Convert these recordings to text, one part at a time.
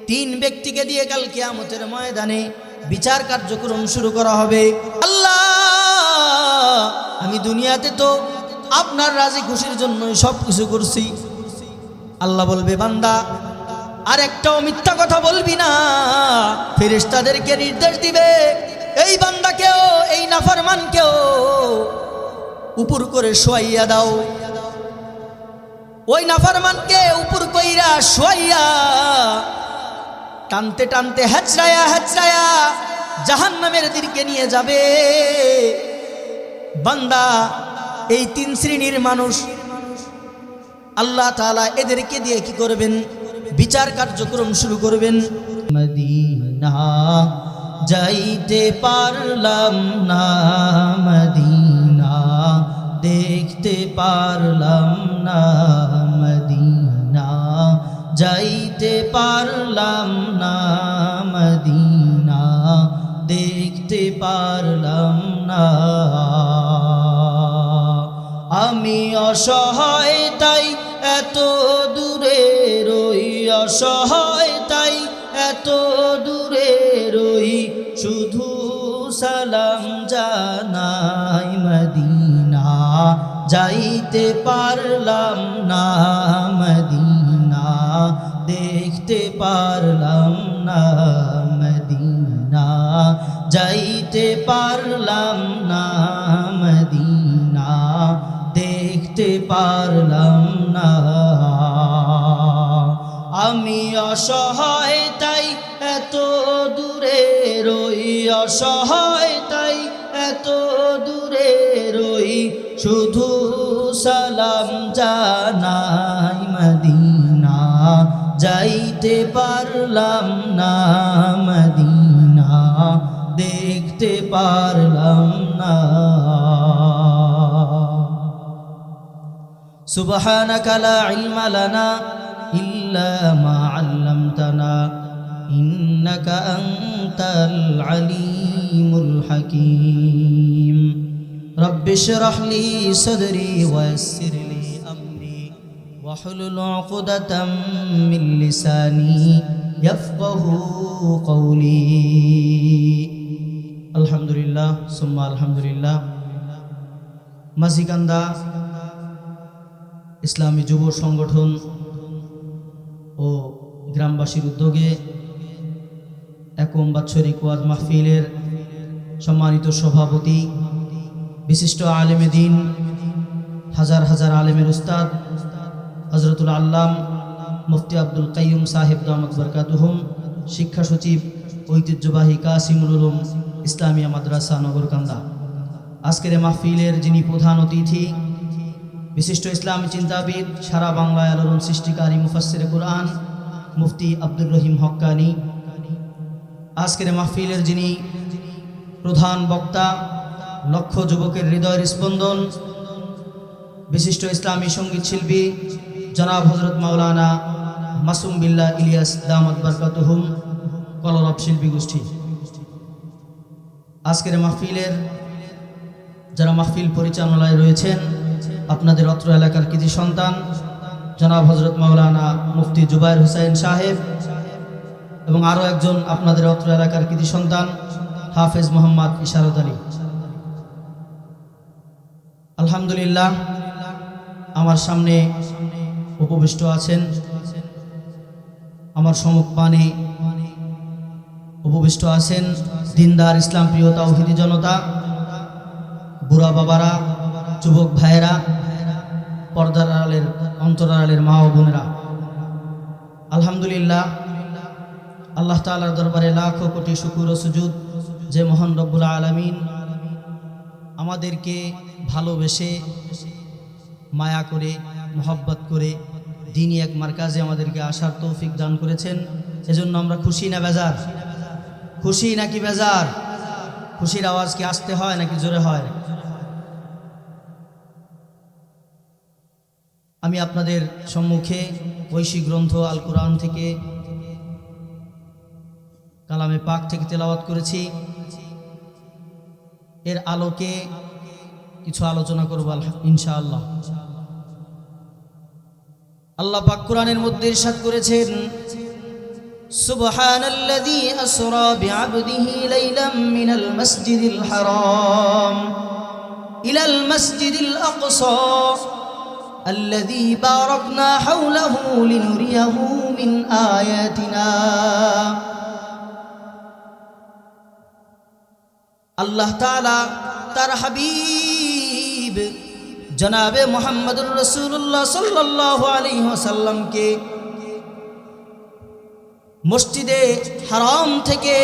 তিন ব্যক্তিকে দিয়ে কাল কিয়ামতের ময়দানে বিচার কার্যক্রম শুরু করা হবে। আল্লাহ, আমি দুনিয়াতে তো আপনার রাজি খুশির জন্য সব কিছু করছি। আল্লাহ বলবে, বান্দা আর একটাও মিথ্যা কথা বলবি না। ফেরেশতাদেরকে নির্দেশ দিবে, এই বান্দাকেও এই নাফরমানকেও উপর করে শোয়াইয়া দাও। ওই নাফরমানকে উপর কইরা শোয়াইয়া টানতে টানতে হেচড়ায়া হেচড়ায়া জাহান্নামের দিকে নিয়ে যাবে। বান্দা, এই তিন শ্রেণীর মানুষ আল্লাহ তাআলা এদেরকে দিয়ে কি করবেন? বিচার কার্যক্রম শুরু করবেন। মদিনা যাইতে পারলাম না, মদিনা দেখতে পারলাম না, মদিনা যাইতে পারলাম না, মদিনা দেখতে পারলাম না। আমি অসহায় তাই এত দূরে রই, অসহায় তাই এত দূরে রই, শুধু সালাম জানাই, মদিনা যাইতে পারলাম না, মদিনা দেখতে পারলাম না, মদিনা যাইতে পারলাম না, মদিনা দেখতে পারলাম না। আমি অসহায় তাই এত দূরে রই, অসহায় তাই এত দূরে রই, শুধু সালাম জানাই, মদিনা যাইতে পারলাম না, মদিনা দেখতে পারলাম না। সুবহানাকা লা ইলমা লানা ইল্লা মা আল্লামতানা ইন্নাকা আনতাল আলিমুল হাকীম। রব্বি ইশরাহ লি সাদরি ওয়া ইয়াসসির লি আমরি ওয়াহলুল উকদাতাম মিন লিসানি ইয়াফকাহু কওলি। আলহামদুলিল্লাহ সুম্মা আলহামদুলিল্লাহ। মাঝিকান্দা ইসলামী যুব সংগঠন ও গ্রামবাসীর উদ্যোগে একম বাৎসরিক ওয়াজ মাহফিলের সম্মানিত সভাপতি, বিশিষ্ট আলেমে দিন, হাজার হাজার আলেমের উস্তাদ হযরতুল আল্লাম মুফতি আব্দুল কাইয়ুম সাহেব দামাত বরকাতুহুম, শিক্ষা সচিব ঐতিহ্যবাহী কাসিমুল উলুম ইসলামিয়া মাদ্রাসা নগরকান্দা, আজকের মাহফিলের যিনি প্রধান অতিথি, বিশিষ্ট ইসলামী চিন্তাবিদ, সারা বাংলায় আলোড়ন সৃষ্টিকারী মুফাসসিরে কুরআন মুফতি আব্দুর রহিম হক্কানি, আজকের মাহফিলের যিনি প্রধান বক্তা, লক্ষ যুবকের হৃদয়ের স্পন্দন, বিশিষ্ট ইসলামী সঙ্গীত শিল্পী জনাব হযরত মাওলানা মাসুম বিল্লাহ ইলিয়াস দামাত বরকাতুহুম, কলরব শিল্পী গোষ্ঠী, আজকের মাহফিলের যারা মাহফিল পরিচালনায় রয়েছেন, আপনাদের অত্র এলাকার কৃতি সন্তান জনাব হযরত মাওলানা মুফতি জুবায়ের হুসাইন সাহেব এবং আরও একজন আপনাদের অত্র এলাকার কৃতি সন্তান হাফেজ মোহাম্মদ ইশারত আলী। আলহামদুলিল্লাহ, আমার সামনে উপবিষ্ট আছেন, আমার সম্মুখপানে উপবিষ্ট আছেন দিনদার ইসলাম প্রিয় তাওহীদি জনতা, বুড়া বাবারা, যুবক ভাইয়েরা, পর্দার আড়ালের অন্তরালের মা ও বোনেরা। আলহামদুলিল্লাহ, আল্লাহ তাআলার দরবারে লাখো কোটি শুকর ও সুজুদ যে মহান রব্বুল আলামিন আমাদেরকে ভালোবেসে মায়া করে মহব্বত করে দ্বীনি এক মার্কাজে আমাদেরকে আসার তৌফিক দান করেছেন। এজন্য আমরা খুশি না বেজার? খুশি নাকি বেজার? খুশির আওয়াজ কি আসতে হয় নাকি জোরে হয়? আমি আপনাদের সম্মুখে ঐশী গ্রন্থ আল কোরআন থেকে, কালামে পাক থেকে তেলাওয়াত করেছি। এর আলোকে কিছু আলোচনা করব ইনশাআল্লাহ। আল্লাহ পাক কোরআনের মধ্যে ইরশাদ করেছেন, সুবহানাল্লাযী আসরা বিআবদিহি লাইলাম মিনাল মাসজিদিল হারাম ইলাল মাসজিদিল আকসা আল্লাযী বারাকনা হাওলাহু লিনুরিয়াহু মিন আয়াতিনা। আল্লাহ তাআলা তার হাবিব জনাবে মুহাম্মদুর রাসূলুল্লাহ সাল্লাল্লাহু আলাইহি ওয়াসাল্লামকে মসজিদে হারাম থেকে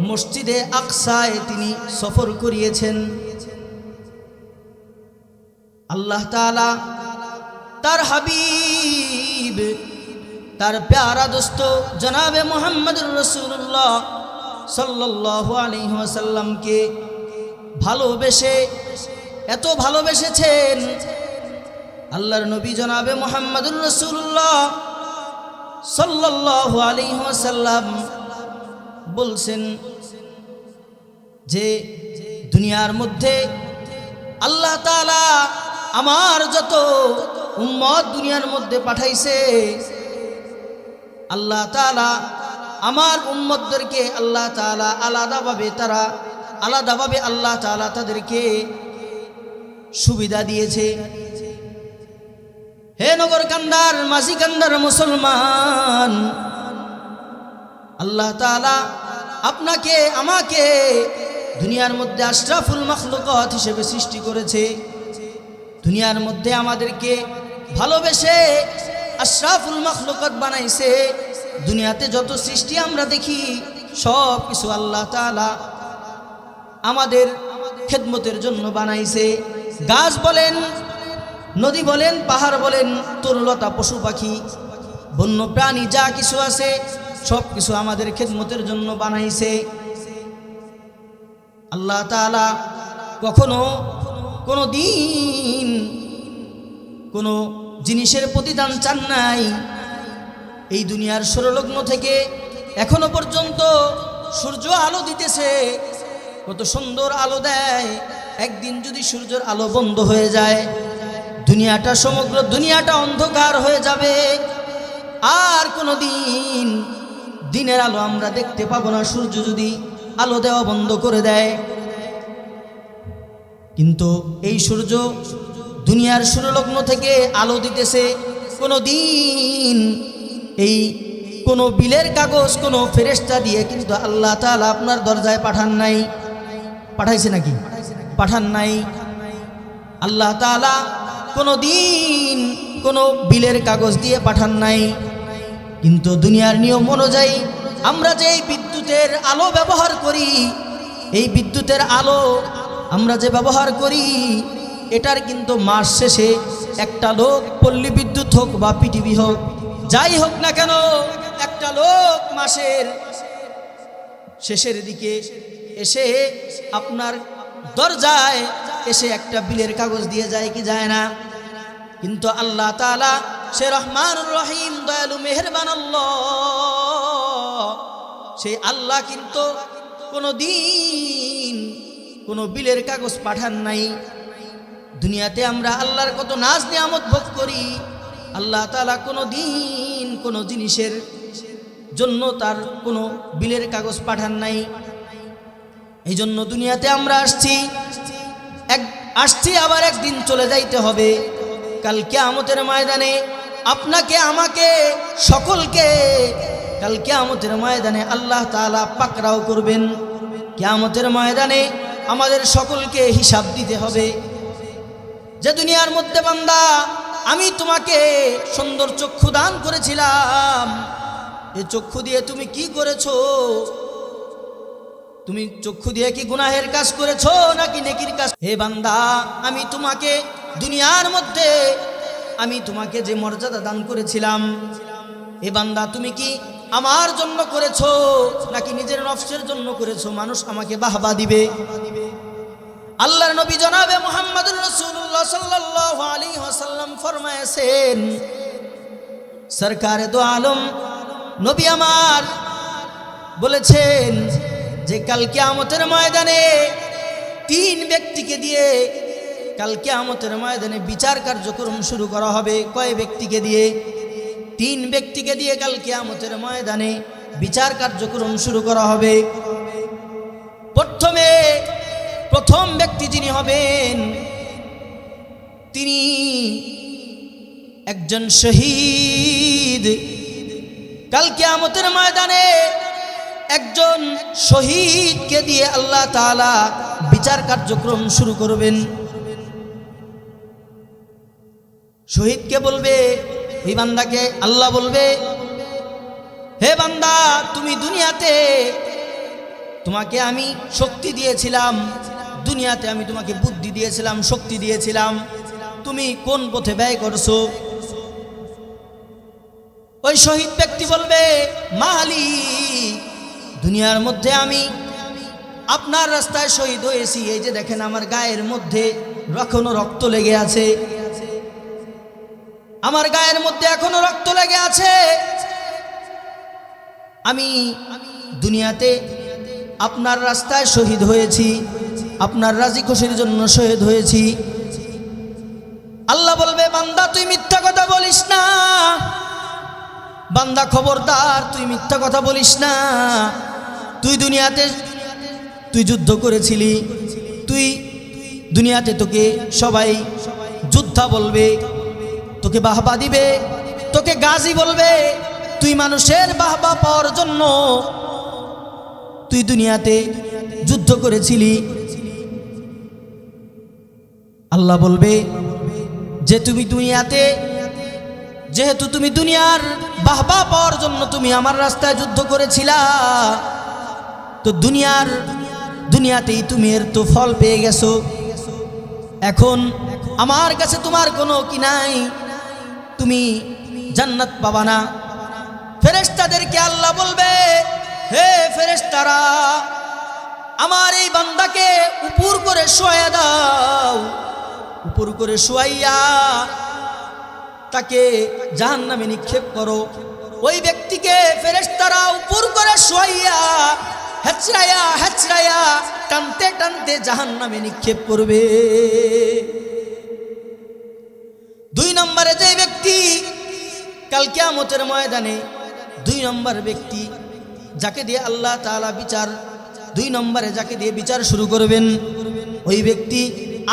মসজিদে আকসায় তিনি সফর করিয়েছেন। আল্লাহ তাআলা তার হাবিব তার প্যারা দোস্ত জনাবে মুহাম্মদুর রাসূলুল্লাহ সাল্লাল্লাহু আলাইহি ওয়াসাল্লামকে ভালোবেসে এত ভালোবেসেছেন, আল্লাহর নবী জনাবে মুহাম্মদুর রাসূলুল্লাহ সাল্লাল্লাহু আলাইহি ওয়াসাল্লাম বলছেন যে দুনিয়ার মধ্যে আল্লাহ তাআলা আমার যত উম্মত দুনিয়ার মধ্যে পাঠাইছে, আল্লাহ তাআলা আমার উম্মতদেরকে আল্লাহ তাআলা আলাদাভাবে আল্লাহ তাআলা তাদেরকে সুবিধা দিয়েছে। হে নগর কান্দার মাঝি কান্দার মুসলমান, আল্লাহ তাআলা আপনাকে আমাকে দুনিয়ার মধ্যে আশরাফুল মাখলুকাত হিসেবে সৃষ্টি করেছে। দুনিয়ার মধ্যে আমাদেরকে ভালোবেসে আশরাফুল মাখলুকাত বানাইছে। দুনিয়াতে যত সৃষ্টি আমরা দেখি সব কিছু আল্লাহ তাআলা আমাদের খেদমতের জন্য বানাইছে। গাছ বলেন, নদী বলেন, পাহাড় বলেন, তরুলতা, পশু পাখি, বন্য প্রাণী যা কিছু আছে সব কিছু আমাদের খেদমতের জন্য বানাইছে। আল্লাহ তাআলা কখনো কোনো দিন কোনো জিনিসের প্রতিদান চান নাই। এই দুনিয়ার সৌরলগ্ন থেকে এখনো পর্যন্ত সূর্য আলো দিতেছে, কত সুন্দর আলো দেয়। একদিন যদি সূর্যের আলো বন্ধ হয়ে যায়, দুনিয়াটা সমগ্র দুনিয়াটা অন্ধকার হয়ে যাবে, আর কোনো দিন দিনের আলো আমরা দেখতে পাবো না সূর্য যদি আলো দেওয়া বন্ধ করে দেয়। কিন্তু এই সূর্য দুনিয়ার সূর্যলগ্ন থেকে আলো দিতেছে। কোনো দিন এই কোনো বিলের কাগজ কোনো ফেরেশতা দিয়ে কিন্তু আল্লাহ তাআলা আপনার দরজায় পাঠান নাই। পাঠাইছে নাকি? পাঠান নাই। আল্লাহ তাআলা কোনো দিন কোনো বিলের কাগজ দিয়ে পাঠান নাই। কিন্তু দুনিয়ার নিয়ম অনুযায়ী আমরা যে এই বিদ্যুতের আলো ব্যবহার করি, এই বিদ্যুতের আলো আমরা যে ব্যবহার করি, এটার কিন্তু মাস শেষে একটা লোক, পল্লী বিদ্যুৎ হোক বা পিটিভি হোক, যাই হোক না কেন, একটা লোক মাসের শেষের দিকে এসে আপনার দরজায় এসে একটা বিলের কাগজ দিয়ে যায় কি যায় না? কিন্তু আল্লাহ তাআলা সে রহমানুর রহিম, দয়ালু, মেহেরবান আল্লাহ, সেই আল্লাহ কিন্তু কোনো দিন কোনো বিলের কাগজ পাঠান নাই। দুনিয়াতে আমরা আল্লাহর কত নাজ নিয়ামত ভোগ করি, আল্লাহ তাআলা কোনো দিন কোনো জিনিসের জন্য তার কোনো বিলের কাগজ পাঠান নাই। এই জন্য দুনিয়াতে আমরা আসছি আবার একদিন চলে যাইতে হবে। কাল কিয়ামতের ময়দানে আপনাকে আমাকে সকলকে কাল কিয়ামতের ময়দানে আল্লাহ তাআলা পাকড়াও করবেন। কিয়ামতের ময়দানে আমাদের সকলকে হিসাব দিতে হবে যে দুনিয়ার মধ্যে বান্দা আমি তোমাকে সুন্দর চক্ষু দান করেছিলাম, এই চক্ষু দিয়ে তুমি কি করেছো? তুমি চক্ষু দিয়ে কি গুনাহের কাজ করেছো নাকি নেকির কাজ? হে বান্দা, আমি তোমাকে দুনিয়ার মধ্যে আমি তোমাকে যে মর্যাদা দান করেছিলাম, হে বান্দা তুমি কি আমার জন্য করেছো নাকি নিজের নফসের জন্য করেছো? মানুষ আমাকে বাহবা দিবে। আল্লাহর নবী জনাবে মুহাম্মদুর রাসূলুল্লাহ সাল্লাল্লাহু আলাইহি ওয়াসাল্লাম ফরমায়েছেন, সরকারে দো আলম নবী আমার বলেছেন যে কাল কিয়ামতের ময়দানে তিন ব্যক্তিকে দিয়ে কাল কিয়ামতের ময়দানে বিচার কার্যক্রম শুরু করা হবে। কয় ব্যক্তিকে দিয়ে? তিন ব্যক্তিকে দিয়ে কাল কিয়ামতের ময়দানে বিচার কার্যক্রম শুরু করা হবে। প্রথম ব্যক্তি যিনি হবেন তিনি একজন শহীদ। কাল কিয়ামতের ময়দানে একজন শহীদকে দিয়ে আল্লাহ তাআলা বিচার কার্যক্রম শুরু করবেন। শহীদকে বলবে, এই বান্দাকে আল্লাহ বলবে, হে বান্দা, তুমি দুনিয়াতে তোমাকে আমি শক্তি দিয়েছিলাম, দুনিয়াতে আমি তোমাকে বুদ্ধি দিয়েছিলাম, শক্তি দিয়েছিলাম, তুমি কোন পথে ব্যয় করছো? ওই শহীদ ব্যক্তি বলবে, মালিক, দুনিয়ার মধ্যে আমি আপনার রাস্তায় শহীদ হয়েছি, এই যে দেখেন আমার গায়ের মধ্যে এখনো রক্ত লেগে আছে, আমার গায়ের মধ্যে এখনো রক্ত লেগে আছে। আমি দুনিয়াতে আপনার রাস্তায় শহীদ হয়েছি, আপনার রাজি খুশির জন্য শহীদ হয়েছি। আল্লাহ বলবে, বান্দা তুই মিথ্যা কথা বলিস না, বান্দা খবরদার তুই মিথ্যা কথা বলিস না। তুই দুনিয়াতে তুই যুদ্ধ করেছিলি, তুই দুনিয়াতে তোকে সবাই যোদ্ধা বলবে, তোকে বাহবা দিবে, তোকে গাজী বলবে। তুই মানুষের বাহবা পাওয়ার জন্য তুই দুনিয়াতে যুদ্ধ করেছিলি। আল্লাহ বলবে যে তুমি দুনিয়াতে, যেহেতু তুমি দুনিয়ার বাহবা পাওয়ার জন্য তুমি আমার রাস্তায় যুদ্ধ করেছিলা, তো দুনিয়াতেই তুমি এর তো ফল পেয়ে গেছো। এখন আমার কাছে তোমার কোনো কি নাই, তুমি জান্নাত পাবা না। ফেরেশতাদেরকে আল্লাহ বলবে, হে ফেরেশতারা, আমার এই বান্দাকে উপর করে শোয়া দাও, উপর করে শোয়াইয়া তাকে জাহান্নামে নিক্ষেপ করো। ওই ব্যক্তিকে ফেরেশতারা উপর করে শোয়াইয়া হেচড়াইয়া হেচড়াইয়া টানতে টানতে জাহান্নামে নিক্ষেপ করবে। দুই নম্বরে যে ব্যক্তি কাল কিয়ামতের ময়দানে, দুই নম্বর ব্যক্তি যাকে দিয়ে আল্লাহ তাআলা বিচার, দুই নম্বরে যাকে দিয়ে বিচার শুরু করবেন, ওই ব্যক্তি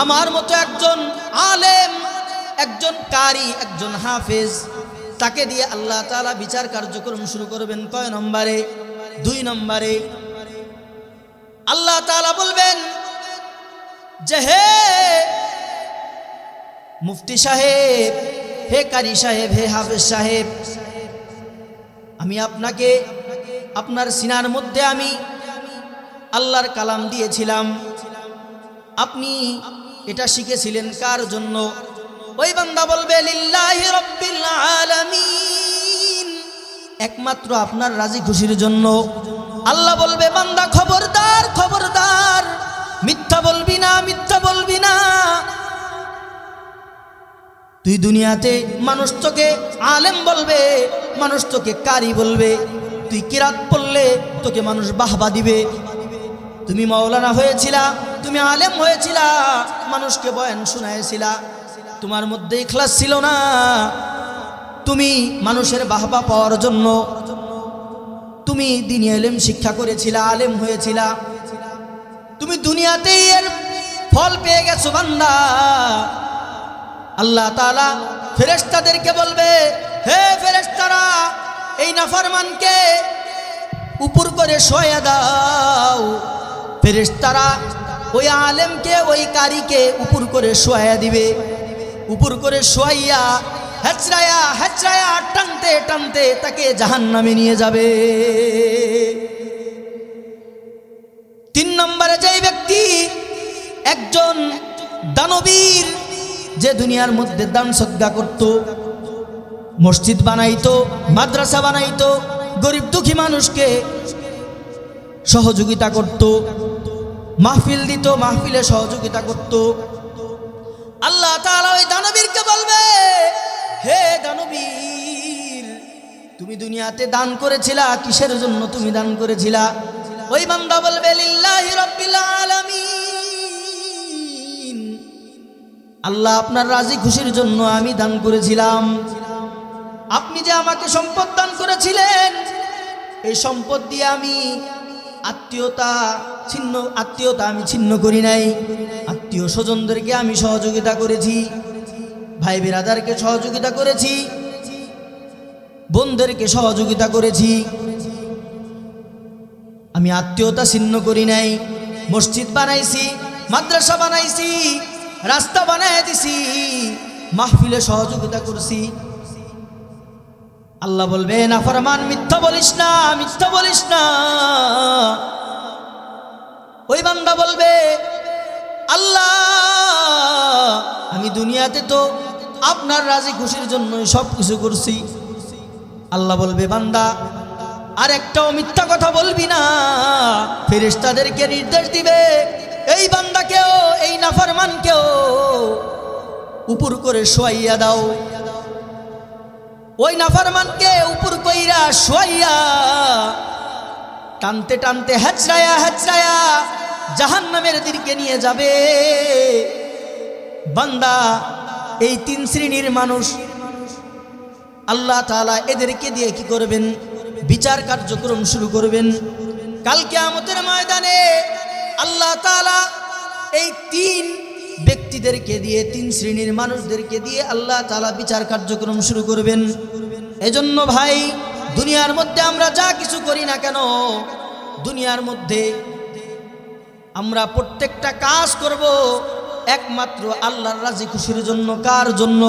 আমার মতো একজন আলেম, একজন কারি, একজন হাফেজ, তাকে দিয়ে আল্লাহ তাআলা বিচার কার্যক্রম শুরু করবেন। কয় নম্বরে? দুই নম্বরে। আল্লাহ তাআলা বলবেন যে হে মুফতি সাহেব, হে কারি সাহেব, হে হাফেজ সাহেব, আমি আপনাকে আপনার সিনার মধ্যে আমি আল্লাহর কালাম দিয়েছিলাম, আপনি এটা শিখেছিলেন কার জন্য? ওই বান্দা বলবে লিল্লাহি রাব্বিল আলামিন, একমাত্র আপনার রাজি খুশির জন্য। আল্লাহ বলবে, বান্দা খবরদার খবরদার, মিথ্যা বলবি না, মিথ্যা বলবি না। তুই দুনিয়াতে মানুষ তোকে আলেম বলবে, মানুষ তোকে কারি বলবে, তুই কিরাত পড়লে তোকে মানুষ বাহবা দিবে। তুমি মাওলানা হয়েছিলা, তুমি আলেম হয়েছিলা, মানুষকে বয়ান শোনায়েছিলা, তোমার মধ্যে ইখলাস ছিল না, তুমি মানুষের বাহবা পাওয়ার জন্য তুমি দ্বীনি ইলম শিক্ষা করেছিলা, আলেম হয়েছিলা, তুমি দুনিয়াতেই এর ফল পেয়ে গেছো বান্দা। আল্লাহ তাআলা ফেরেশতাদেরকে বলবে, হে ফেরেশতারা, এই নাফরমানকে উপর করে শোয়া দাও। ফেরেশতারা ওই আলেমকে, ওই কারিকে উপর করে শোয়া দিবে। উপর করে শোয়াইয়া হেচড়ায়া হেচড়ায়া টানতে টানতে তাকে জাহান্নামে নিয়ে যাবে। তিন নম্বরে যে ব্যক্তি একজন দানবীর, যে দুনিয়ার মধ্যে দান সদকা করত, মসজিদ বানাইতো, মাদ্রাসা বানাইতো, গরিব দুঃখী মানুষকে সহযোগিতা করত, মাহফিল দিত, মাহফিলে সহযোগিতা করত। আল্লাহ তাআলা ওই দানবীরকে বলবে, হে দানবীর, তুমি দুনিয়াতে দান করেছিলা, কিসের জন্য তুমি দান করেছিলা? ওই বান্দা বলবে লিল্লাহি রাব্বিল আলামিন, আল্লাহ আপনার রাজি খুশির জন্য আমি দান করেছিলাম। আপনি যে আমাকে সম্পদ দান করেছিলেন, এই সম্পদ দিয়ে আমি আত্মীয়তা আমি ছিন্ন করি নাই। আত্মীয় স্বজনদেরকে আমি সহযোগিতা করেছি, ভাই বিরাদারকে সহযোগিতা করেছি, বোনদেরকে সহযোগিতা করেছি। আমি আত্মীয়তা ছিন্ন করি নাই। মসজিদ বানাইছি, মাদ্রাসা বানাইছি, রাস্তা বানাই দিছি, মাহফিলে সহযোগিতা করছি। আল্লাহ বলবে, নাফরমান মিথ্যা বলিস না, মিথ্যা বলিস না। ওই বান্দা বলবে, আল্লাহ আমি দুনিয়াতে তো আপনার রাজি খুশির জন্যই সব কিছু করছি। আল্লাহ বলবে, বান্দা আর একটাও মিথ্যা কথা বলবি না। ফেরেশতাদেরকে নির্দেশ দিবে, এই বান্দাকেও, এই নাফরমানকেও উপর করে শোয়াইয়া দাও। ওই নাফরমানকে উপর কইরা শোয়াইয়া টানতে টানতে হেচড়ায়া হেচড়ায়া জাহান্নামের দিকে নিয়ে যাবে। বান্দা এই তিন শ্রেণীর মানুষ আল্লাহ তাআলা এদেরকে দিয়ে কি করবেন? বিচার কার্যক্রম শুরু করবেন। কাল কিয়ামতের ময়দানে আল্লাহ তাআলা এই তিন ব্যক্তিদেরকে দিয়ে, তিন শ্রেণীর মানুষদেরকে দিয়ে আল্লাহ তাআলা বিচার কার্যক্রম শুরু করবেন। এজন্য ভাই, দুনিয়ার মধ্যে আমরা যা কিছু করি না কেন, দুনিয়ার মধ্যে আমরা প্রত্যেকটা কাজ করব একমাত্র আল্লাহর রাজি খুশির জন্য। কার জন্য?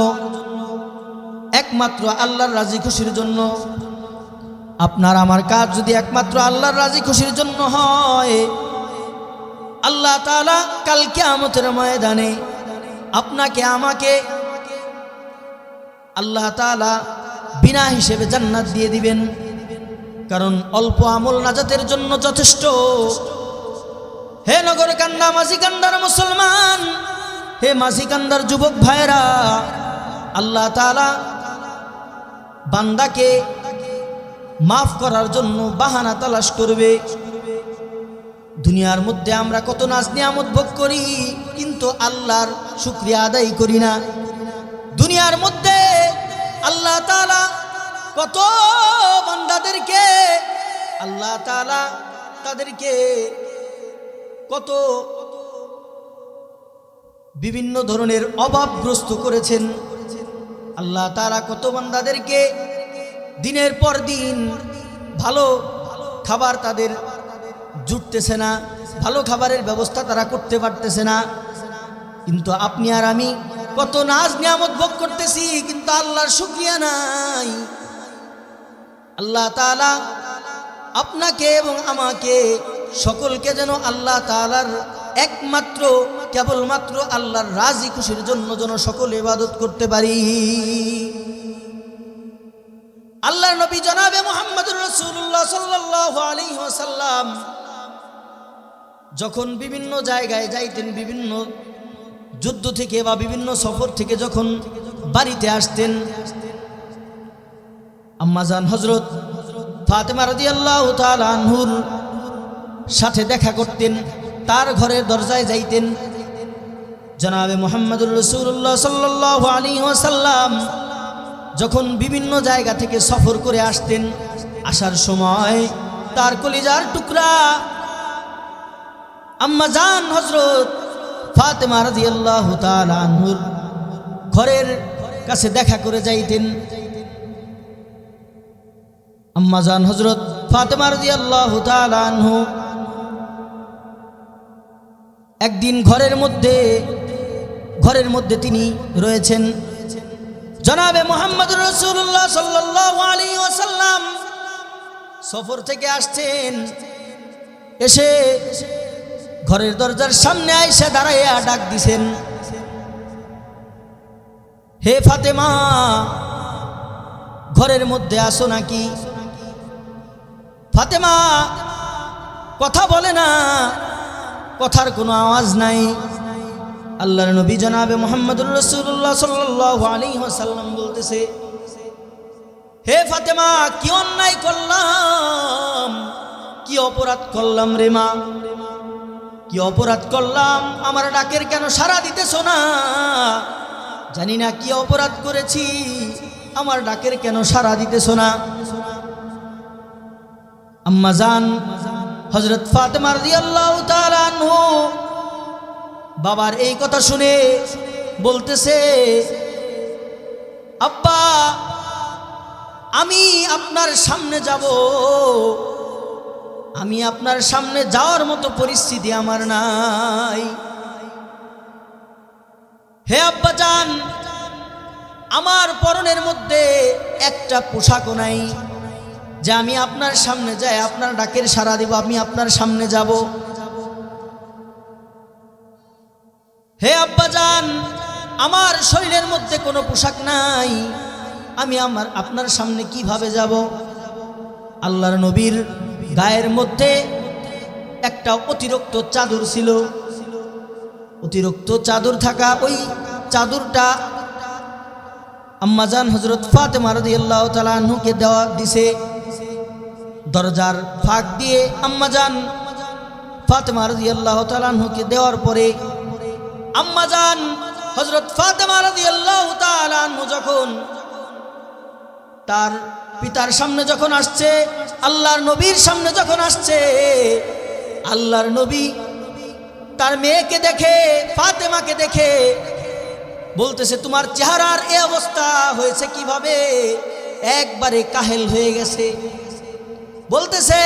একমাত্র আল্লাহর রাজি খুশির জন্য। আপনার আমার কাজ যদি একমাত্র আল্লাহর রাজি খুশির জন্য হয়, আল্লাহ তাআলা কাল কিয়ামতের ময়দানে আপনাকে আমাকে আল্লাহ তাআলা বিনা হিসেবে জান্নাত দিয়ে দিবেন। কারণ অল্প আমল নাজাতের জন্য যথেষ্ট। হে নগর কান্দা মাঝি কান্দার মুসলমান, হে মাঝি কান্দার যুবক ভাইরা, আল্লাহ তাআলা বান্দাকে মাফ করার জন্য বাহানা তালাশ করবে। দুনিয়ার মধ্যে আমরা কত নাজ নিয়ামত ভোগ করি, কিন্তু আল্লাহর শুকরিয়া আদায় করি না। দুনিয়ার মধ্যে আল্লাহ তাআলা কত বান্দাদেরকে আল্লাহ তাআলা তাদেরকে কত বিভিন্ন ধরনের অভাবগ্রস্ত করেছেন। আল্লাহ তাআলা কত বান্দাদেরকে দিনের পর দিন ভালো খাবার তাদের জুটতেছে না, ভালো খাবারের ব্যবস্থা তারা করতে পারতেছে না। কিন্তু আপনি আর আমি কত নাজ নিয়ামত ভোগ করতেছি, কিন্তু আল্লাহর শুকরিয়া নাই। আল্লাহ তাআলা আপনাকে এবং আমাকে সকলকে যেন আল্লাহ তাআলার একমাত্র কেবলমাত্র আল্লাহর রাজি খুশির জন্য যেন সকল ইবাদত করতে পারি। আল্লাহর নবী জনাবে মুহাম্মদুর রাসূলুল্লাহ সাল্লাল্লাহু আলাইহি ওয়াসাল্লাম যখন বিভিন্ন জায়গায় যাইতেন, বিভিন্ন যুদ্ধ থেকে বা বিভিন্ন সফর থেকে যখন বাড়িতে আসতেন, আম্মাজান হযরত ফাতেমা রাদিয়াল্লাহু তাআলা আনহুর সাথে দেখা করতেন, তার ঘরের দরজায় যাইতেন। জনাবে মুহাম্মদুর রাসূলুল্লাহ সাল্লাল্লাহু আলাইহি ওয়াসাল্লাম যখন বিভিন্ন জায়গা থেকে সফর করে আসতেন, আসার সময় তার কলিজার টুকরা আম্মাজান হযরত ফাতেমা রাদিয়াল্লাহু তাআলা আনহুর ঘরের কাছে দেখা করে যাইতেন। আম্মাজান হযরত ফাতেমা রাদিয়াল্লাহু তাআলা আনহু একদিন ঘরের মধ্যে তিনি রয়েছেন। জনাবে মুহাম্মদুর রাসূলুল্লাহ সাল্লাল্লাহু আলাইহি ওয়াসাল্লাম সফর থেকে আসছেন, এসে ঘরের দরজার সামনে আইসা দাঁড়াইয়া ডাক দিছেন, হে ফাতেমা, ঘরের মধ্যে আসো নাকি? ফাতেমা কথা বলে না, কথার কোনো আওয়াজ নাই। আল্লাহর নবী জনাবে মুহাম্মদুর রাসূলুল্লাহ সাল্লাল্লাহু আলাইহি ওয়াসাল্লাম বলতেছে, হে ফাতেমা, কি অন্যায় করলাম, কি অপরাধ করলাম রে মা, কি অপরাধ করলাম? আমার ডাকের কেন সাড়া দিতেছো না? জানি না কি অপরাধ করেছি, আমার ডাকের কেন সাড়া দিতেছ না? আম্মাজান হযরত ফাতেমা রাদিয়াল্লাহু তাআলা আনহু বাবার এই কথা শুনে বলতেছে, আব্বা আমি আপনার সামনে যাব, আমি আপনার সামনে যাওয়ার মতো পরিস্থিতি আমার নাই। হে আব্বাজান, আমার পরনের মধ্যে একটা পোশাকও নাই যে আমি আপনার সামনে যাই আপনার ডাকের সাড়া দিব, আমি আপনার সামনে যাব। হে আব্বাজান, আমার শরীরের মধ্যে কোনো পোশাক নাই, আমি আপনার সামনে কিভাবে যাব? আল্লাহর নবীর গায়ের মধ্যে একটা অতিরিক্ত চাদর ছিল, অতিরিক্ত চাদর থাকা ওই চাদরটা আম্মাজান হযরত ফাতেমা রাদিয়াল্লাহু তাআলা আনহুকে দিছে। দরজার ফাঁক দিয়ে আম্মাজান ফাতেমা রাদিয়াল্লাহু তাআলা আনহুকে দেওয়ার পরে আম্মাজান হযরত ফাতেমা রাদিয়াল্লাহু তাআলা আনহু যখন তার পিতার সামনে যখন আসছে, আল্লাহর নবীর সামনে যখন আসছে, আল্লাহর নবী তার মেয়েকে দেখে, ফাতেমাকে দেখে বলতেছে, তোমার চেহারার এই অবস্থা হয়েছে কিভাবে? একবারে কাহেল হয়ে গেছে। বলতেছে,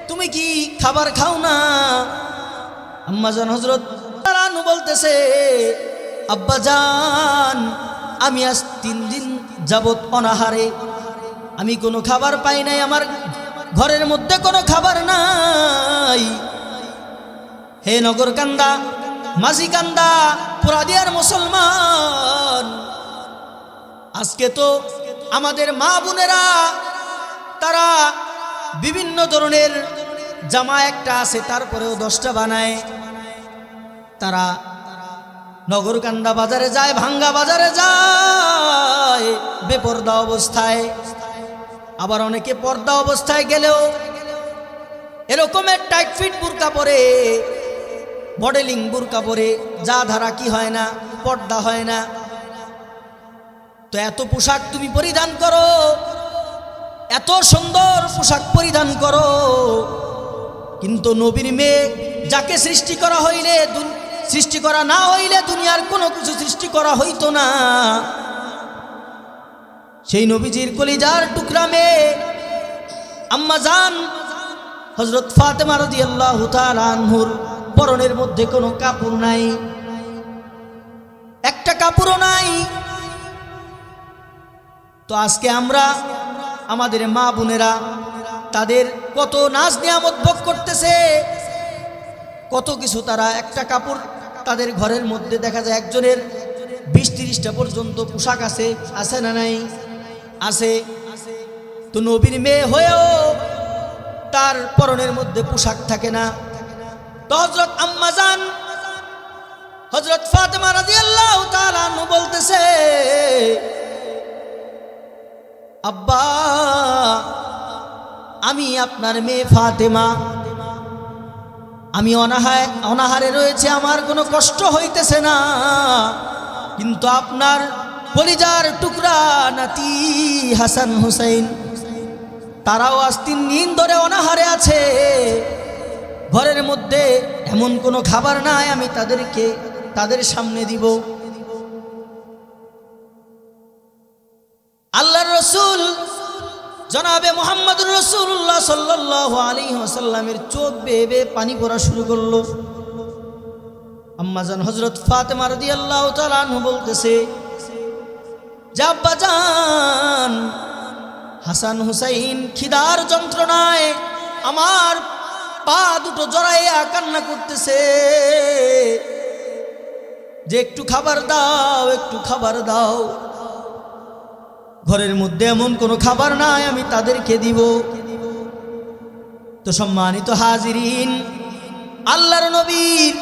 তুমি কি খাবার খাও না? আম্মাজান হযরত তাআলা বলতেছে, আব্বাজান আমি আজ 3 দিন যাবত অনাহারে, আমি কোনো খাবার পাই নাই, আমার ঘরের মধ্যে কোনো খাবার নাই। হে নগর কান্দা, মাঝি কান্দা, পুরাদিয়ার মুসলমান, আজকে তো আমাদের মা বোনেরা তারা বিভিন্ন ধরনের জামা একটা আছে তারপরেও 10টা বানায়, তারা নগরকান্দা বাজারে যায়, ভাঙ্গা বাজারে যায় বেপর্দা অবস্থায়, আবার অনেকে পর্দা অবস্থায় গেলেও এরকমের টাইট ফিট বুরকা পরে, মডেলিং বুরকা পরে, যা ধারা কি হয় না, পর্দা হয় না। তো এত পোশাক তুমি পরিধান করো, এত সুন্দর পোশাক পরিধান করো, কিন্তু নবীর মেয়ে যাকে সৃষ্টি করা হইলে, সৃষ্টি করা না হইলে দুনিয়ার কোনো কিছু সৃষ্টি করা হইতো না, সেই নবীজির কলিজার টুকরা মেয়ে আম্মাজান হযরত ফাতেমা রাদিয়াল্লাহু তাআলা আনহুর পরনের মধ্যে কোনো কাপড় নাই, একটা কাপড়ও নাই। তো আজকে আমরা আমাদের মা বোনেরা তাদের কত নাজ নিয়ামত ভোগ করতেছে, কত কিছু, তারা একটা কাপড় তাদের ঘরের মধ্যে দেখা যায় একজনের 20-30টা পর্যন্ত পোশাক আছে, আছে না নাই? আছে। তো নবীর মেয়ে হয়েও তার পরনের মধ্যে পোশাক থাকে না। তো হযরত আম্মাজান হযরত ফাতেমা রাদিয়াল্লাহু তাআলা আনহু বলতেছে, আব্বা আমি আপনার মেয়ে ফাতেমা, আমি অনাহারে রয়েছে, আমার কোনো কষ্ট হইতেছে না, কিন্তু আপনার কলিজার টুকরা নাতি হাসান হুসাইন তারাও আজ 3 দিন ধরে অনাহারে আছে, ঘরের মধ্যে এমন কোনো খাবার নাই আমি তাদের সামনে দিব। আল্লাহর রাসূল জনাবে মুহাম্মদুর রাসূলুল্লাহ সাল্লাল্লাহু আলাইহি ওয়াসাল্লামের চোখ বেয়ে বেয়ে পানি পড়া শুরু করলো। আম্মাজান হযরত ফাতেমা রাদিয়াল্লাহু তাআলা আনহা বলতেছে, আব্বাজান হাসান হুসাইন খিদার যন্ত্রণায় আমার পা দুটো জড়াইয়া কান্না করতেছে, যে একটু খাবার দাও, একটু খাবার দাও। ঘরের মধ্যে এমন কোনো খাবার নাই আমি তাদেরকে দিব। তো সম্মানিত হাজিরিন, আল্লাহর নবীর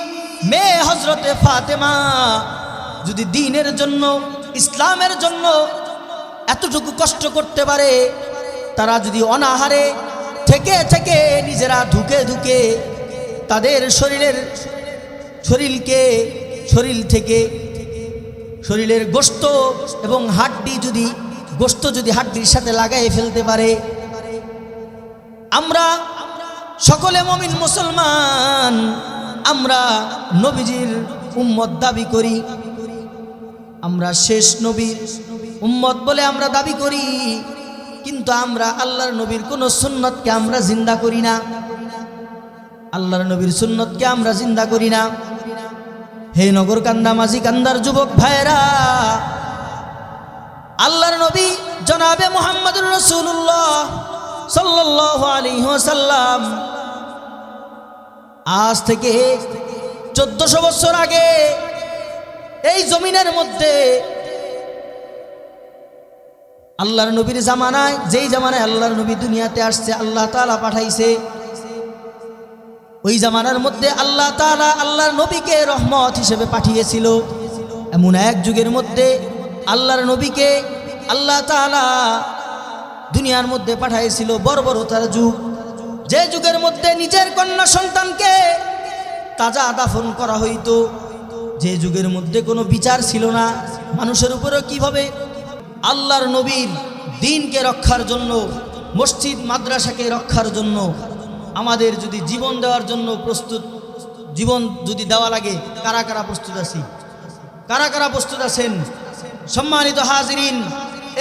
মেয়ে হযরতে ফাতেমা যদি দ্বীনের জন্য, ইসলামের জন্য এতটুকু কষ্ট করতে পারে, তারা যদি অনাহারে থেকে থেকে নিজেরা ধুকে ধুকে তাদের শরীরের গোশত এবং হাড্ডি যদি গোশত যদি হাড্ডির সাথে লাগাই ফেলতে পারে। আমরা সকলে মুমিন মুসলমান, আমরা নবীজির উম্মত দাবি করি, আমরা শেষ নবীর উম্মত বলে আমরা দাবি করি, কিন্তু আমরা আল্লাহর নবীর কোন সুন্নতকে আমরা জিন্দা করি না, আল্লাহর নবীর সুন্নতকে আমরা জিন্দা করি না। হে নগরকান্দা মাঝি কান্দার যুবক ভাইরা, আল্লাহর নবী জনাবে মুহাম্মদুর রাসূলুল্লাহ সাল্লাল্লাহু আলাইহি ওয়াসাল্লাম আজ থেকে 1400 বছর আগে এই জমিনের মধ্যে আল্লাহর নবীর জামানায়, যেই জামানায় আল্লাহর নবী দুনিয়াতে আসছে, আল্লাহ তাআলা পাঠাইছে, ওই জামানার মধ্যে আল্লাহ তাআলা আল্লাহর নবীকে রহমত হিসেবে পাঠিয়েছিল। এমন এক যুগের মধ্যে আল্লাহর নবীকে আল্লাহ তাআলা দুনিয়ার মধ্যে পাঠাইছিল, বর্বরতার যুগ, যে যুগের মধ্যে নিজের কন্যা সন্তানকে তাজা দাফন করা হইতো, যে যুগের মধ্যে কোনো বিচার ছিল না, মানুষের উপরে কিভাবে আল্লাহর নবীর দ্বীনকে রক্ষার জন্য, মসজিদ মাদ্রাসাকে রক্ষার জন্য, আমাদের যদি জীবন দেওয়ার জন্য প্রস্তুত, জীবন যদি দেওয়া লাগে, কারা কারা প্রস্তুত আছি, কারা কারা প্রস্তুত আছেন? সম্মানিত হাজিরিন,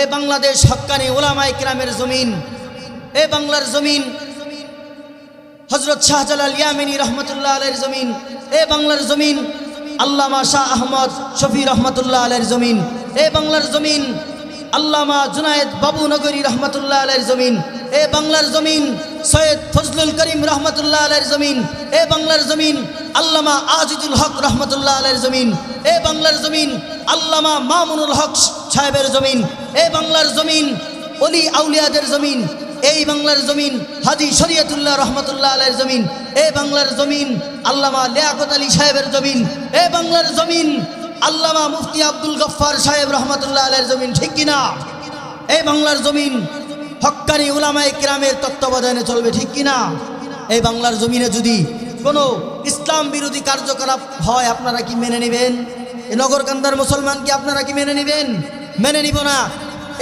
এ বাংলাদেশ হক্কানি উলামায়ে কিরামের জমিন, এ বাংলার জমিন হযরত শাহজালাল ইয়ামিনী রহমতুল্লাহ আলাইহির জমিন, এ বাংলার জমিন আল্লামা শাহ আহমদ শফি রহমতুল্লাহ আলাইহির জমিন, এ বাংলার জমিন আল্লামা জুনায়েদ বাবু নগরী রহমতুল্লাহ আলাইহির জমিন, এ বাংলার জমিন সৈয়দ ফজলুল করিম রহমতুল্লাহ আলাইহির জমিন, এ বাংলার জমিন আল্লামা আজিজুল হক রহমতুল্লাহ আলাইহির জমিন, এ বাংলার জমিন আল্লামা মামুনুল হক সাহেবের জমিন, এ বাংলার জমিন ওলি আউলিয়াদের জমিন, এই বাংলার জমিন হাজী শরীয়তুল্লাহ রহমতুল্লাহ আলাইহির জমিন, এ বাংলার জমিন আল্লামা লিয়াকত আলী সাহেবের জমিন, এ বাংলার জমিন আল্লামা মুফতি আব্দুল গফফার সাহেব রহমতুল্লাহ আলাইহির জমিন, ঠিক কিনা? এই বাংলার জমিন হক্কানি উলামায়ে কিরামের তত্ত্বাবধানে চলবে, ঠিক কিনা? এই বাংলার জমিনে যদি কোনো ইসলাম বিরোধী কার্যকলাপ হয়, আপনারা কি মেনে নেবেন? এই নগরকান্দার মুসলমান কি আপনারা কি মেনে নেবেন? মেনে নিব না।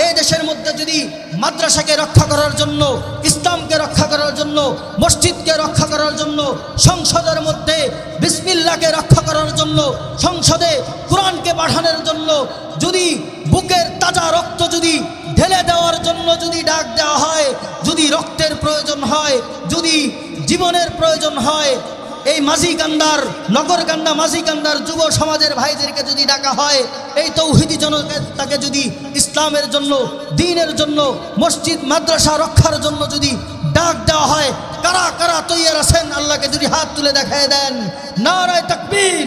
এই দেশের মধ্যে যদি মাদ্রাসাকে রক্ষা করার জন্য, ইসলামকে রক্ষা করার জন্য, মসজিদকে রক্ষা করার জন্য, সংসদের মধ্যে বিসমিল্লাহকে রক্ষা করার জন্য, সংসদে কোরআনকে পাঠানোর জন্য যদি বুকের তাজা রক্ত যদি ঢেলে দেওয়ার জন্য যদি ডাক দেওয়া হয়, যদি রক্তের প্রয়োজন হয়, যদি জীবনের প্রয়োজন হয়, এই মাঝিকান্দার নগরকান্দা মাঝিকান্দার যুব সমাজের ভাইদেরকে যদি ডাকা হয়, এই তৌহিদি জনতাকে যদি ইসলামের জন্য, দ্বীনের জন্য, মসজিদ মাদ্রাসা রক্ষার জন্য যদি ডাক দেওয়া হয়, কারা কারা তৈয়ার আছেন? আল্লাহকে যদি হাত তুলে দেখায় দেন। নারায়ে তাকবীর,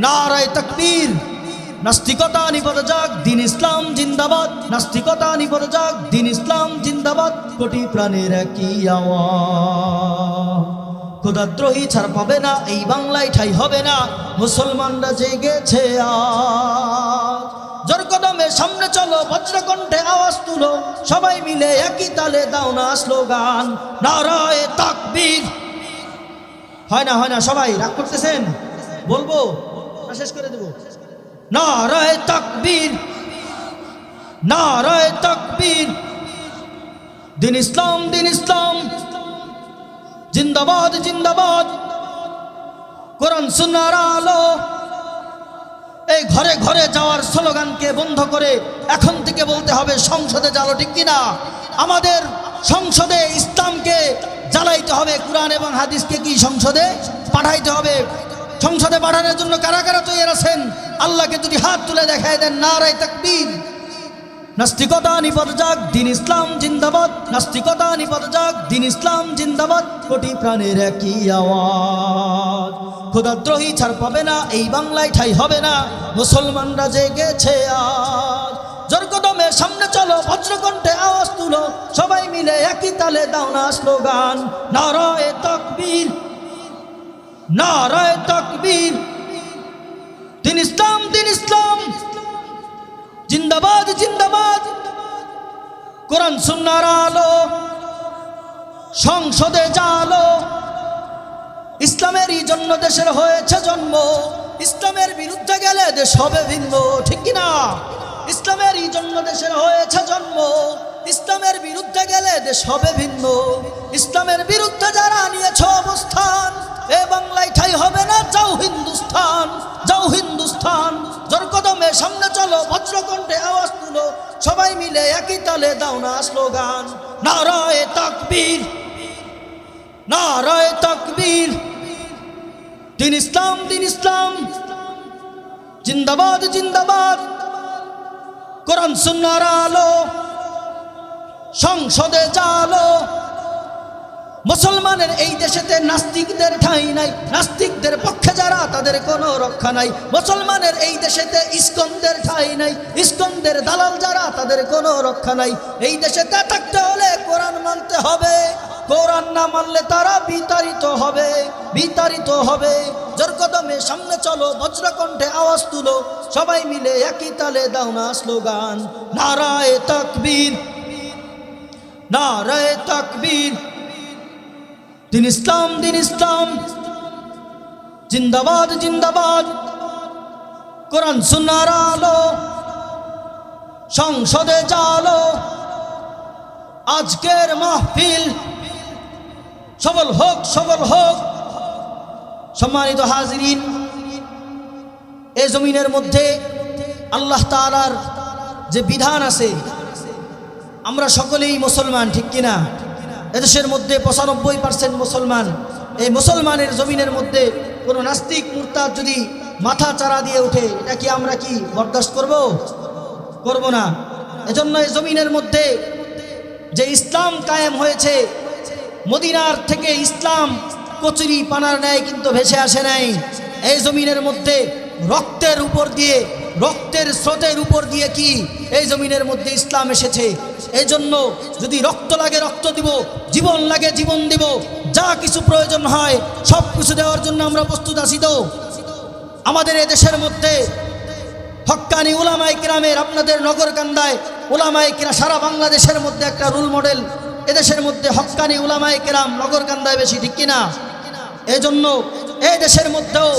নারায়ে তাকবীর। নাস্তিকতা নিপদ যাক, দ্বীন ইসলাম জিন্দাবাদ। নাস্তিকতা নিপদ যাক, দ্বীন ইসলাম জিন্দাবাদ। কোটি প্রাণের একই আওয়াজ, খোদাদ্রোহী ছাড় পাবে না, এই বাংলায় ঠাই হবে না, মুসলমানরা জেগেছে আজ। জোর কদমে সামনে চলো, বজ্রকণ্ঠে আওয়াজ তুলো, সবাই মিলে একই তালে দাও না স্লোগান, নারায়ে তাকবীর। হয় না সবাই রাগ করতেছেন? বলবো না শেষ করে দেব? নারায়ে তাকবীর, নারায়ে তাকবীর। দ্বীন ইসলাম, দ্বীন ইসলাম জিন্দাবাদ, জিন্দাবাদ। কোরআন সুন্নাহর আলো, এই ঘরে ঘরে যাওয়ার স্লোগানকে বন্ধ করে এখন থেকে বলতে হবে সংসদে জ্বালো, ঠিক কিনা? আমাদের সংসদে ইসলামকে জ্বালাইতে হবে, কোরআন এবং হাদিসকে কি সংসদে পাঠাইতে হবে। সংসদে পাঠানোর জন্য কারা কারা তৈরি আছেন? আল্লাহকে যদি হাত তুলে দেখায় দেন। নারায়ে তাকবীর। নাস্তিকতা নিপদ যাক, দ্বীন ইসলাম জিন্দাবাদ। নাস্তিকতা নিপদ যাক, দ্বীন ইসলাম জিন্দাবাদ। কোটি প্রাণের একই আওয়াজ, খোদাদ্রোহী ছাড় পাবে না, এই বাংলায় ঠাই হবে না, মুসলমানরা জেগেছে আজ। জোর কদমে সামনে চলো, বজ্রকণ্ঠে আওয়াজ তুলো, সবাই মিলে একই তালে দাও না স্লোগান, নারায়ে তাকবীর, নারায়ে তাকবীর। দ্বীন ইসলাম, দ্বীন ইসলাম জিন্দাবাদ, জিন্দাবাদ। কোরআন সুন্নাহর আলো, সংসদে জালো, ইসলামেরই জন্য দেশের হয়েছে জন্ম, ইসলামের বিরুদ্ধে গেলে দেশ হবে ভিন্ন, ঠিক কিনা? ইসলামেরই জন্য দেশের হয়েছে জন্ম, ইসলামের বিরুদ্ধে গেলে দেশ হবে ভিন্ন। ইসলামের বিরুদ্ধে যারা নিয়েছ অবস্থান, এ বাংলায় ঠাই হবে না, যাও হিন্দুস্তান, যাও হিন্দুস্তান। জোর কদমে সামনে চলো, বজ্রকণ্ঠে আওয়াজ তুলো, সবাই মিলে একই তালে দাও না স্লোগান, নারায়ে তাকবীর, নারায়ে তাকবীর। দিন ইসলাম, দিন ইসলাম, জিন্দাবাদ, জিন্দাবাদ। কোরআন সুন্নাহর আলো সংসদে জালো। মুসলমানের এই দেশেতে নাস্তিকদের ঠাঁই নাই, নাস্তিকদের পক্ষে যারা তাদের কোনো রক্ষা নাই। মুসলমানের এই দেশেতে ইস্কনদের ঠাঁই নাই, ইস্কনদের দালাল যারা তাদের কোনো রক্ষা নাই। এই দেশেতে থাকতে হলে কোরআন মানতে হবে, কোরআন না মানলে তারা বিতাড়িত হবে, বিতাড়িত হবে। জোর কদমে সামনে চলো, বজ্রকণ্ঠে আওয়াজ তুলো, সবাই মিলে একই তালে দাও না স্লোগান, নারায়ে তাকবীর, নারায়ে তাকবীর। দিন ইসলাম, দিন ইসলাম, জিন্দাবাদ, জিন্দাবাদ। কোরআন সুন্নাহর আলো সংসদে জালো। আজকের মাহফিল সফল হোক, সফল হোক। সম্মানিত হাজিরিন, এই জমিনের মধ্যে আল্লাহ তাআলার যে বিধান আছে, আমরা সকলেই মুসলমান, ঠিক কিনা? এদেশের মধ্যে 95% মুসলমান। এই মুসলমানের জমিনের মধ্যে কোনো নাস্তিক মুরতাদ যদি মাথা চারা দিয়ে ওঠে, এটা কি আমরা কি বরদাস্ত করব? করব না। এজন্য এই জমিনের মধ্যে যে ইসলাম কায়েম হয়েছে, মদিনার থেকে ইসলাম কচুরি পানার ন্যায় কিন্তু ভেসে আসে নাই। এই জমিনের মধ্যে রক্তের উপর দিয়ে, রক্তের স্রোতের উপর দিয়ে কি এই জমিনের মধ্যে ইসলাম এসেছে। এই জন্য যদি রক্ত লাগে রক্ত দিব, জীবন লাগে জীবন দিব, যা কিছু প্রয়োজন হয় সব কিছু দেওয়ার জন্য আমরা প্রস্তুত আছি। তো আমাদের এই দেশের মধ্যে হক্কানি উলামায়ে কিরামের, আপনাদের নগরকান্দায় উলামায়ে কিরাম সারা বাংলাদেশের মধ্যে একটা রোল মডেল। এদেশের মধ্যে হক্কানি উলামায়ে কিরাম নগরকান্দায় বেশি, ঠিক কিনা? এই জন্য এই দেশের মধ্যেও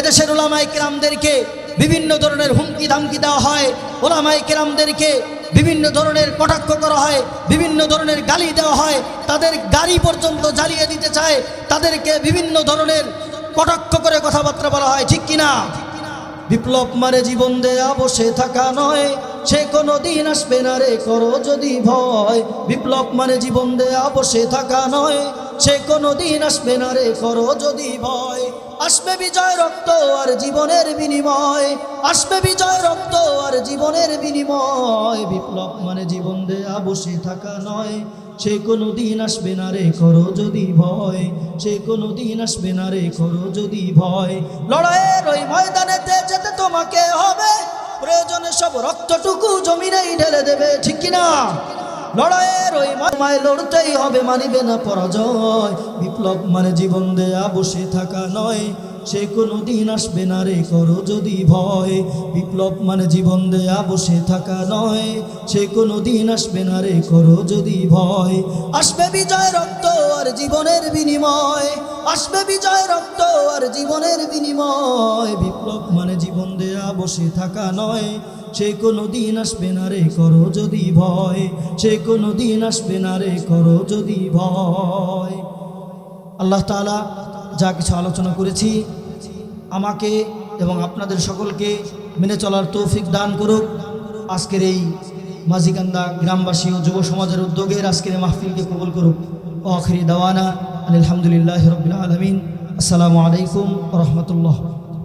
এদেশের উলামায়ে কিরামদেরকে বিভিন্ন ধরনের হুমকি ধামকি দেওয়া হয়, উলামায়ে কিরামদেরকে বিভিন্ন ধরনের কটাক্ষ করা হয়, বিভিন্ন ধরনের গালি দেওয়া হয়, তাদের গাড়ি পর্যন্ত জ্বালিয়ে দিতে চায়, তাদেরকে বিভিন্ন ধরনের কটাক্ষ করে কথাবার্তা বলা হয়, ঠিক কিনা? বিপ্লব মানে জীবন দেয়া বসে থাকা নয়, সে কোনো দিন আসবে না রে করো যদি ভয়। বিপ্লব মানে জীবন দেয়া বসে থাকা নয়, সে কোনো দিন আসবে না রে করো যদি ভয়। আসবে বিজয় রক্ত আর জীবনের বিনিময়, আসবে বিজয় রক্ত আর জীবনের বিনিময়। বিপ্লব মানে জীবন দেয়া বসে থাকা নয়, সে কোনো দিন আসবে না রে করো যদি ভয়, সে কোনো দিন আসবে না রে করো যদি ভয়। লড়াইয়ের ওই ময়দানেতে যেতে তোমাকে হবে, প্রয়োজনে সব রক্তটুকু জমিনেই ঢেলে দেবে, ঠিক কিনা? লড়াইয়ের ওই মায় লড়তেই হবে, মানিবে না পরাজয়। বিপ্লব মানে জীবন দেয়া বসে থাকা নয়, সে কোনো দিন আসবে না রে করো যদি ভয়। বিপ্লব মানে জীবন দেয়া বসে থাকা নয়, সে কোনো দিন আসবে না রে করো যদি ভয়। আসবে বিজয় রক্ত আর জীবনের বিনিময়, আসবে বিজয় রক্ত আর জীবনের বিনিময়। বিপ্লব মানে জীবন দেয়া বসে থাকা নয়, সে কোনো দিন আসবে না রে করো যদি ভয়, সে কোনো দিন আসবে না রে করো যদি ভয়। আল্লাহ তাআলা যা কিছু আলোচনা করেছি আমাকে এবং আপনাদের সকলকে মেনে চলার তৌফিক দান করুক। আজকের এই মাঝিকান্দা গ্রামবাসী ও যুব সমাজের উদ্যোগের আজকের এই মাহফিলকে কবুল করুক। ও আখিরি দাওয়ানা আলহামদুলিল্লাহি রাব্বিল আলামিন। আসসালামু আলাইকুম ওয়া রাহমাতুল্লাহ।